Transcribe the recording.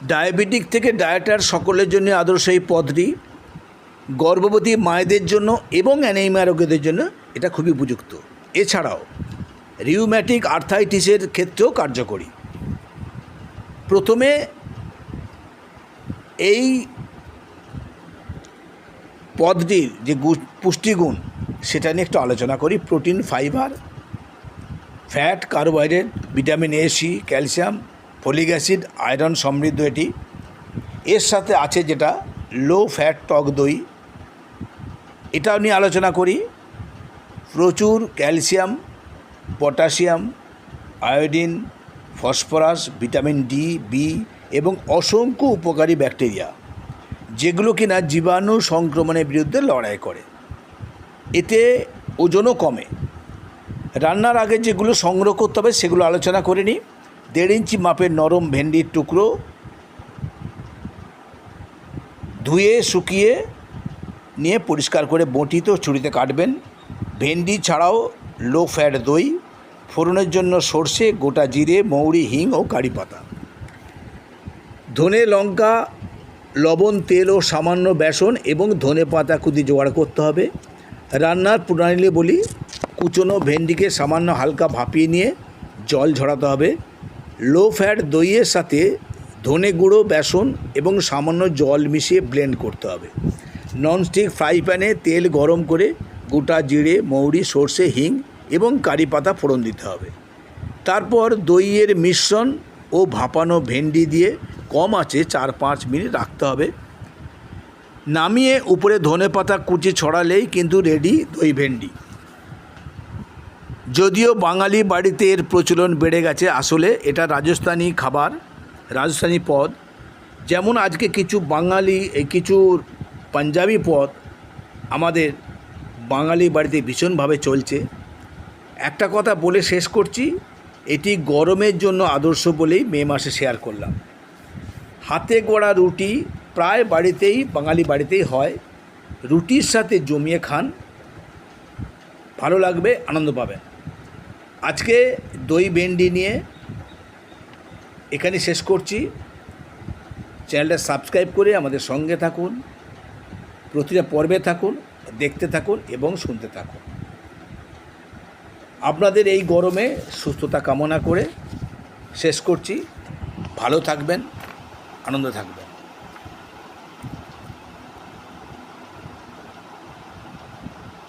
Diabetic থেকে ডায়েটার সকলের জন্য আদর্শ এই পদটি গর্ভবতী মায়েদের জন্য এবং অ্যানিমিয়া রোগীদের জন্য এটা খুবই উপযুক্ত। এছাড়াও রিউম্যাটিক আর্থাইটিসের ক্ষেত্রেও কার্যকরী। প্রথমে এই পদটির যে পুষ্টিগুণ সেটা নিয়ে একটু আলোচনা করি। Protein, fibre, fat, carbohydrate, vitamin A, C, calcium, folic acid, iron সমৃদ্ধ এটি। এর সাথে আছে যেটা লো ফ্যাট টক দই, এটাও নিয়ে আলোচনা করি। প্রচুর calcium, potassium, iodine, phosphorus, vitamin D, B এবং অসংখ্য উপকারী ব্যাকটেরিয়া, যেগুলো কিনা জীবাণু সংক্রমণের বিরুদ্ধে লড়াই করে। এতে ওজনও কমে। রান্নার আগে যেগুলো সংগ্রহ করতে হবে সেগুলো আলোচনা করে নিই। 1.5 ইঞ্চি মাপের নরম ভেন্ডির টুকরো ধুয়ে শুকিয়ে নিয়ে পরিষ্কার করে বটিতে ও ছুরিতে কাটবেন। ভেন্ডি ছাড়াও লো ফ্যাট দই, ফোড়নের জন্য সর্ষে, গোটা জিরে, মৌরি, হিং ও কারি পাতা, ধনে, লঙ্কা, লবণ, তেল ও সামান্য বেসন এবং ধনে পাতা কুচি জোগাড় করতে হবে। রান্নার প্রণালী বলি, কুচনো ভেন্ডিকে সামান্য হালকা ভাপিয়ে নিয়ে জল ঝরাতে হবে। লো ফ্যাট দইয়ের সাথে ধনে গুঁড়ো, বেসন এবং সামান্য জল মিশিয়ে ব্লেন্ড করতে হবে। ননস্টিক ফ্রাই প্যানে তেল গরম করে গোটা জিরে, মৌরি, সর্ষে, হিং এবং কারি পাতা ফোড়ন দিতে হবে। তারপর দইয়ের মিশ্রণ ও ভাপানো ভেন্ডি দিয়ে কম আঁচে 4-5 মিনিট রাখতে হবে। নামিয়ে উপরে ধনে পাতা কুচি ছড়ালেই কিন্তু রেডি দই ভেন্ডি। যদিও বাঙালি বাড়িতে এর প্রচলন বেড়ে গেছে, আসলে এটা রাজস্থানী খাবার, রাজস্থানী পদ। যেমন আজকে কিছু পাঞ্জাবি পদ আমাদের বাঙালি বাড়িতে ভীষণভাবে চলছে। একটা কথা বলে শেষ করছি, এটি গরমের জন্য আদর্শ বলেই মে মাসে শেয়ার করলাম। হাতে গড়া রুটি প্রায় বাঙালি বাড়িতেই হয়। রুটির সাথে জমিয়ে খান, ভালো লাগবে, আনন্দ পাবেন। আজকে দই ভেন্ডি নিয়ে এখানে শেষ করছি। চ্যানেলটা সাবস্ক্রাইব করে আমাদের সঙ্গে থাকুন, প্রতিটা পর্বে থাকুন, দেখতে থাকুন এবং শুনতে থাকুন। আপনাদের এই গরমে সুস্থতা কামনা করে শেষ করছি। ভালো থাকবেন, আনন্দ থাকবেন।